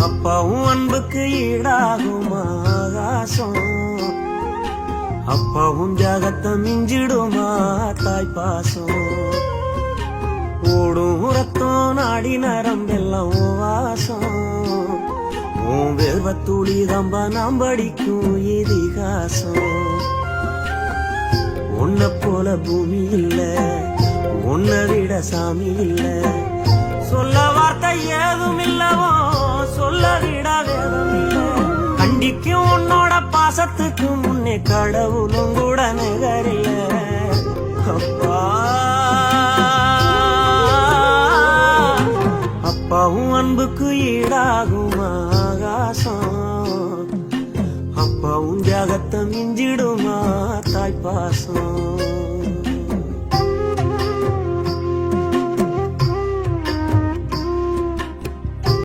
அப்பாவும் அன்புக்கு ஈடாகும் ஆகாசம். அப்பாவும் ஜாகத்தை மிஞ்சிடுமா தாய் பாசம். ஓடும் ரத்தம் நாடி நரம்பெல்லாம் வாசம். உன் வேர்வத்துளி தம்ப நாம் படிக்கும் இதிகாசம். உன்னை போல பூமி இல்ல, உன்னை விட சாமி இல்ல. சொல்ல வார்த்தை ஏதும் இல்லவோ, சொல்ல விட வேதம் இல்ல. கண்டிக்கும் உன்னோட பாசத்துக்கு முன்னே கடவுளும் கூட நிகரில்ல. அப்பா அப்பாவும் அன்புக்கு ஈடாகும் ஆகாசம். அப்பாவும் ஜாகத்தை மிஞ்சிடுமா தாய் பாசம்.